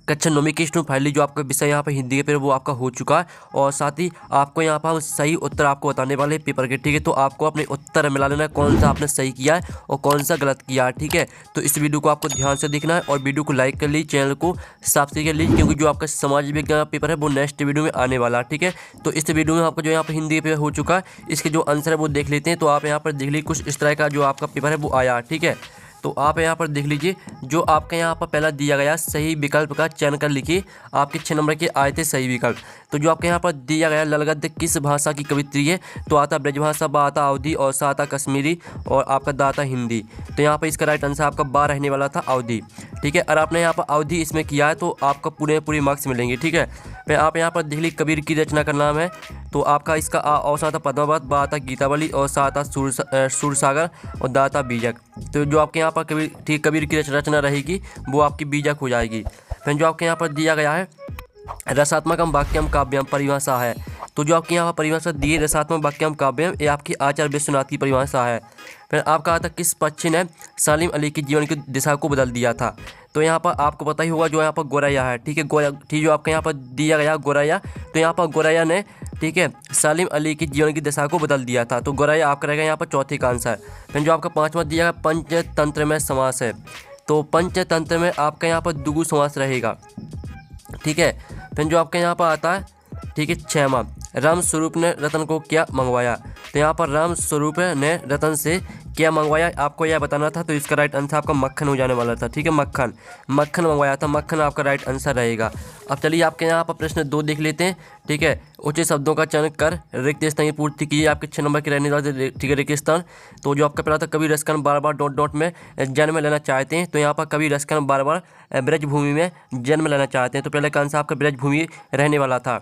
कक्षा 9वीं की student finally जो आपका विषय यहाँ पर हिंदी के पेपर वो आपका हो चुका है। और साथ ही आपको यहाँ पर हम सही उत्तर आपको बताने वाले पेपर के, ठीक है। तो आपको अपने उत्तर मिला लेना है, कौन सा आपने सही किया है और कौन सा गलत किया है, ठीक है। तो इस वीडियो को आपको ध्यान से देखना है और वीडियो को लाइक कर लीजिए, चैनल को सब्सक्राइब कर लीजिए, क्योंकि जो आपका समाज विज्ञान पेपर है वो नेक्स्ट वीडियो में आने वाला है, ठीक है। तो इस वीडियो में आपको जो यहाँ पर हिंदी पेपर हो चुका है, इसके जो आंसर है वो देख लेते हैं। तो आप यहाँ पर देख लीजिए कुछ इस तरह का जो आपका पेपर है वो आया, ठीक है। तो आप यहाँ पर देख लीजिए, जो आपका यहाँ पर पहला दिया गया सही विकल्प का चयन कर लिखिए। आपके 6 नंबर के आए थे सही विकल्प। तो जो आपके यहाँ पर दिया गया ललगद्य किस भाषा की कवित्री है, तो आता ब्रजभाषा, बा आता अवधी और सा आता कश्मीरी और आपका दा आता हिंदी। तो यहाँ पर इसका राइट आंसर आपका बा रहने वाला था, अवधी, ठीक है। और आपने यहाँ पर अवधी इसमें किया है तो आपका पूरे मार्क्स मिलेंगे, ठीक है। फिर आप यहाँ पर देख लीजिए कबीर की रचना का नाम है, तो आपका इसका औसा था पद्मावत, बा आता गीतावली और सा आता सूरसागर और दा आता बीजक। तो जो आपके यहाँ पर कबीर की रचना रहेगी वो आपकी बीजक हो जाएगी। फिर जो आपके यहाँ पर दिया गया है रसात्मकम वाक्यम काव्यम परिभाषा है, तो जो आपके यहाँ पर परिभाषा दी है रसात्मक वाक्यम काव्यम, ये आपकी आचार्य विश्वनाथ की परिभाषा है। फिर आपका आता किस पक्षी ने सलीम अली की जीवन की दिशा को बदल दिया था, तो यहाँ पर आपको पता ही होगा जो यहाँ पर गोरैया है, ठीक है। ठीक जो आपके यहाँ पर दिया गया गोरैया, तो यहाँ पर गोरैया ने, ठीक है, सलीम अली की जीवन की दिशा को बदल दिया था। तो गोरैया आपका रहेगा यहाँ पर चौथे का आंसर। फिर जो आपका 5वां दिया गया पंचतंत्र में समास है, तो पंचतंत्र में आपका यहाँ पर द्विगु समास रहेगा, ठीक है। फिर जो आपके यहाँ पर आता है, ठीक है, 6वां राम स्वरूप ने रतन को क्या मंगवाया, तो यहाँ पर राम स्वरूप ने रतन से क्या मंगवाया आपको यह बताना था। तो इसका राइट आंसर आपका मक्खन हो जाने वाला था, ठीक है। मक्खन मंगवाया था, मक्खन आपका राइट आंसर रहेगा। अब चलिए आपके यहाँ पर प्रश्न 2 देख लेते हैं, ठीक है। उचित शब्दों का चयन कर रिक्त स्थान की पूर्ति कीजिए। आपके 6 नंबर के रहने वाले, ठीक है, रिक्त स्थान। तो जो आपका पहला था कवि रसखान बार बार डॉट में जन्म लेना चाहते हैं, तो यहाँ पर कवि रसखान बार बार ब्रजभूमि में जन्म लेना चाहते हैं, तो पहले का आंसर आपका ब्रजभूमि रहने वाला था।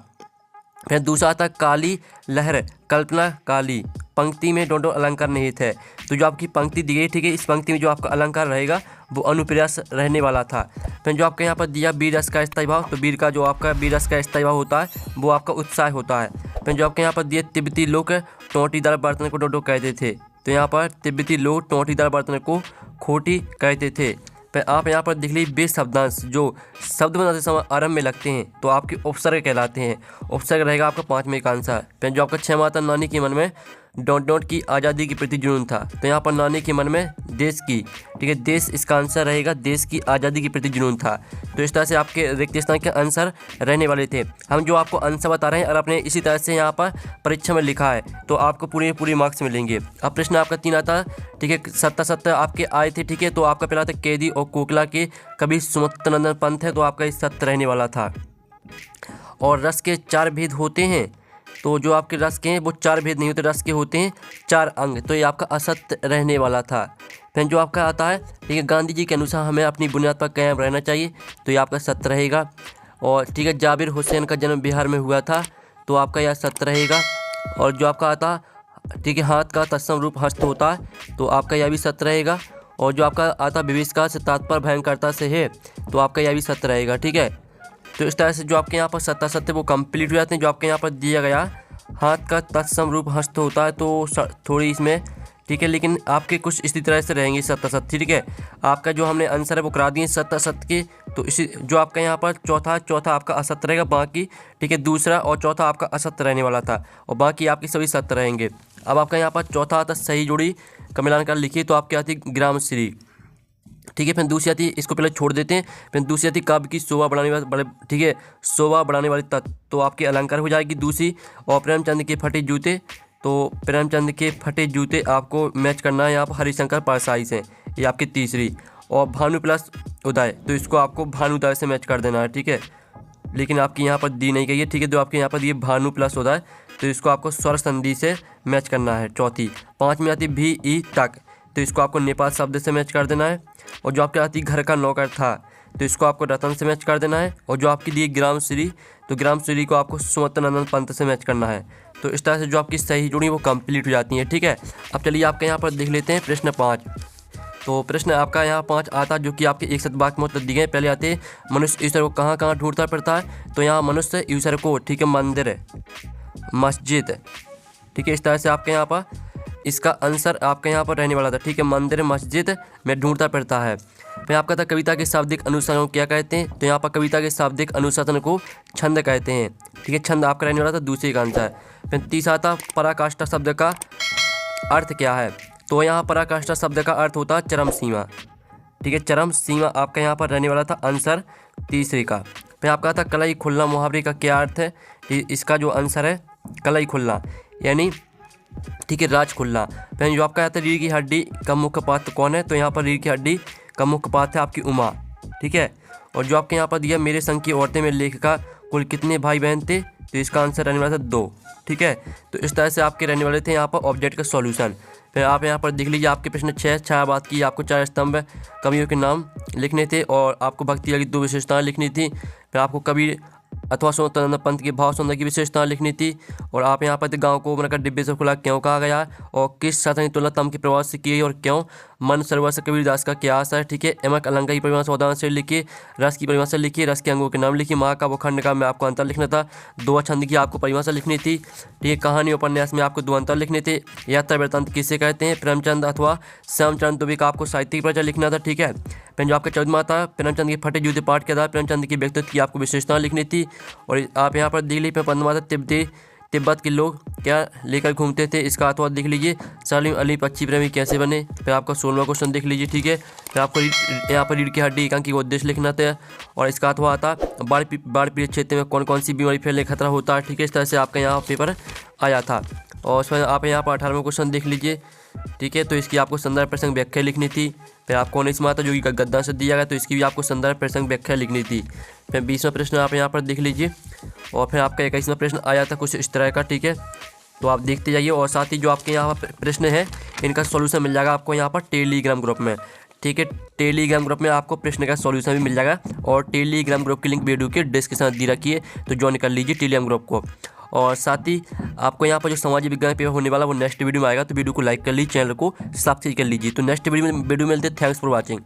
फिर दूसरा था काली लहर कल्पना काली, पंक्ति में डोंडो अलंकार निहित है, तो जो आपकी पंक्ति दी गई, ठीक है, इस पंक्ति में जो आपका अलंकार रहेगा वो अनुप्रास रहने वाला था। फिर जो आपके यहाँ पर दिया वीर रस का स्थायी भाव, तो वीर का जो आपका वीर रस का स्थायी भाव होता है वो आपका उत्साह होता है। फिर जो आपके यहाँ पर दिए तिब्बती लोग टोंटीदार बर्तन को डोडो कहते थे, तो यहाँ पर तिब्बती लोग टोंटीदार बर्तन को खोटी कहते थे। फिर आप यहाँ पर देख लीजिए 20 शब्दांश जो शब्द बनाते समय आरंभ में लगते हैं तो आपके उपसर्ग कहलाते हैं। उपसर्ग रहेगा आपका 5वें का आंसर। फिर जो आपका 6वां था नानी के मन में डॉट की आज़ादी के प्रति जुनून था, तो यहाँ पर नानी के मन में देश की, ठीक है, देश इसका आंसर रहेगा, देश की आज़ादी के प्रति जुनून था। तो इस तरह से आपके रिक्त स्थान के आंसर रहने वाले थे। हम जो आपको आंसर बता रहे हैं और आपने इसी तरह से यहाँ पर परीक्षा में लिखा है तो आपको पूरे मार्क्स मिलेंगे। अब प्रश्न आपका 3 आता, ठीक है, 7 आपके आए थे, ठीक है। तो आपका पहला था कैदी और कोकिला के कवि सुमंतनंदन पंत है, तो आपका इस 7 रहने वाला था। और रस के 4 भेद होते हैं, तो जो आपके रस के हैं वो 4 भेद नहीं होते, रस के होते हैं 4 अंग, तो ये आपका असत्य रहने वाला था। फिर जो आपका आता है, ठीक है, गांधी जी के अनुसार हमें अपनी बुनियाद पर कायम रहना चाहिए, तो ये आपका सत्य रहेगा। और ठीक है, जाबिर हुसैन का जन्म बिहार में हुआ था, तो आपका यह सत्य रहेगा। और जो आपका आता, ठीक है, हाथ का तत्सम रूप हस्त होता है, तो आपका यह भी सत्य रहेगा। और जो आपका आता विभीषिका से तात्पर्य भयंकरता से है, तो आपका यह भी सत्य रहेगा, ठीक है। तो इस तरह से जो आपके यहाँ पर सत्य वो कंप्लीट हो जाते हैं। जो आपके यहाँ पर दिया गया हाथ का तत्सम रूप हस्त होता है, तो थोड़ी इसमें, ठीक है, लेकिन आपके कुछ इसी तरह से रहेंगे सत्य, ठीक है। आपका जो हमने आंसर है वो करा दिए सत्य के, तो इसी जो आपका यहाँ पर चौथा आपका असत्य रहेगा, बाकी, ठीक है, दूसरा और चौथा आपका असत्य रहने वाला था और बाकी आपके सभी सत्य रहेंगे। अब आपका यहाँ पर चौथा आता सही जोड़ी का मिलान कर लिखिए, तो आपकी आती ग्रामश्री, ठीक है। फिर दूसरी आती है, इसको पहले छोड़ देते हैं। फिर दूसरी आती काव्य की शोभा बढ़ाने वाले, ठीक है, शोभा बढ़ाने वाली तत्व, तो आपके अलंकार हो जाएगी दूसरी। और प्रेमचंद के फटे जूते, तो प्रेमचंद के फटे जूते आपको मैच करना है यहाँ पर हरिशंकर परसाई से, ये आपकी तीसरी। और भानु प्लस उदय, तो इसको आपको भानुदय से मैच कर देना है, ठीक है, लेकिन आपकी यहाँ पर दी नहीं गई है, ठीक है। तो आपके यहाँ पर ये भानु प्लस उदय, तो इसको आपको स्वर संधि से मैच करना है, चौथी। 5वीं आती भी ई तक, तो इसको आपको नेपाल शब्द से मैच कर देना है। और जो आपके आती घर का नौकर था, तो इसको आपको रतन से मैच कर देना है। और जो आपकी दी ग्रामश्री, तो ग्रामश्री को आपको सुमंतनंदन पंत से मैच करना है। तो इस तरह से जो आपकी सही जुड़ी वो कंप्लीट हो जाती है, ठीक है। अब चलिए आपके यहाँ पर देख लेते हैं प्रश्न 5। तो प्रश्न आपका यहाँ 5 आता जो कि आपके 1 वाक्य में उत्तर दिए गए। पहले आते मनुष्य ईश्वर को कहाँ कहाँ ढूंढता फिरता है, तो यहाँ मनुष्य ईश्वर को, ठीक है, मंदिर, मस्जिद, ठीक है, इस तरह से आपके यहाँ पर इसका आंसर आपका यहाँ पर रहने वाला था, ठीक है, मंदिर मस्जिद में ढूंढता फिरता है। फिर आपका था कविता के शाब्दिक अनुशासन को क्या कहते हैं, तो यहाँ पर कविता के शाब्दिक अनुशासन को छंद कहते हैं, ठीक है, छंद आपका रहने वाला था दूसरे का आंसर। फिर तीसरा था पराकाष्ठा शब्द का अर्थ क्या है, तो यहाँ पराकाष्ठा शब्द का अर्थ होता है चरम सीमा, ठीक है, चरम सीमा आपका यहाँ पर रहने वाला था आंसर तीसरे का। फिर आपका था कलाई खुल्ला मुहावरे का क्या अर्थ है, इसका जो आंसर है कलाई खुल्ला यानी, ठीक है, राज खुल्ला। फिर जो आपका आता है रीढ़ की हड्डी का मुख्य पात्र कौन है, तो यहाँ पर रीढ़ की हड्डी का मुख्य पात्र है आपकी उमा, ठीक है। और जो आपके यहाँ पर दिया मेरे संग की औरतें में लेखिका कुल कितने भाई बहन थे, तो इसका आंसर रहने वाला था 2, ठीक है। तो इस तरह से आपके रहने वाले थे यहाँ पर ऑब्जेक्ट का सॉल्यूशन। फिर आप यहाँ पर देख लीजिए आपके प्रश्न 6 छायावाद की आपको 4 स्तंभ कवियों के नाम लिखने थे और आपको भक्ति की 2 विशेषताएं लिखनी थी। फिर आपको कवि अथवा स्वतंत्र पंथ के भाव सौंदर्य की विशेषता लिखनी थी। और आप यहाँ पर गाँव को मतलब डिब्बे से खुला क्यों कहा गया और किस शासन की तुलना तम के प्रवास से की और क्यों, मन सरोवर से कबीरदास का क्या आशा है, ठीक है। एमक अलंकार की परिभाषा उदाहरण से लिखिए, रस की परिभाषा लिखिए, रस के अंगों के नाम लिखिए, महाकाव्य खंड का में आपको अंतर लिखना था, 2 छंद की आपको परिभाषा लिखनी थी, ठीक है। कहानी उपन्यास में आपको 2 अंतर लिखने थे। यात्रा वृत्तांत किसे कहते हैं, प्रेमचंद अथवा श्यामचंद्र दुबे का आपको साहित्य परिचय लिखना था, ठीक है। फिर जो आपका 14वां था प्रेमचंद के फटे जूते पाठ के आधार प्रेमचंद की व्यक्तित्व की आपको विशेषता लिखनी थी। और आप यहाँ पर देख लीजिए 15वां था तिब्बत के लोग क्या लेकर घूमते थे, इसका अथवा देख लीजिए, सलीम अली पक्षी प्रेमी कैसे बने। फिर आपका 16वां क्वेश्चन देख लीजिए, ठीक है। फिर आपको यहाँ पर रीढ़ की हड्डी एकांकी का उद्देश्य लिखना था और इसका अथवा आता बाढ़ पीड़ित क्षेत्र में कौन कौन सी बीमारी फैलने का खतरा होता है, ठीक है। इस तरह से आपका यहाँ पेपर आया था। और उसमें आप यहाँ पर 18वां क्वेश्चन देख लीजिए, ठीक है। तो इसकी आपको संदर्भ प्रसंग व्याख्या लिखनी थी। फिर आपको 19वां था जो कि गद्दार से दिया गया, तो इसकी भी आपको संदर्भ प्रसंग व्याख्या लिखनी थी। फिर 20वां प्रश्न आप यहाँ पर देख लीजिए और फिर आपका 21वां प्रश्न आया था कुछ इस तरह का, ठीक है। तो आप देखते जाइए और साथ ही जो आपके यहाँ पर प्रश्न है इनका सॉल्यूशन मिल जाएगा आपको यहाँ पर टेलीग्राम ग्रुप में, ठीक है। टेलीग्राम ग्रुप में आपको प्रश्न का सॉल्यूशन भी मिल जाएगा और टेलीग्राम ग्रुप की लिंक वीडियो के डिस्क्रिप्शन दी रखी है, तो ज्वाइन कर लीजिए टेलीग्राम ग्रुप को। और साथ ही आपको यहाँ पर जो सामाजिक विज्ञान पेपर होने वाला वो नेक्स्ट वीडियो में आएगा, तो वीडियो को लाइक कर लीजिए, चैनल को सब्सक्राइब कर लीजिए। तो नेक्स्ट वीडियो में मिलते हैं। Thanks for watching.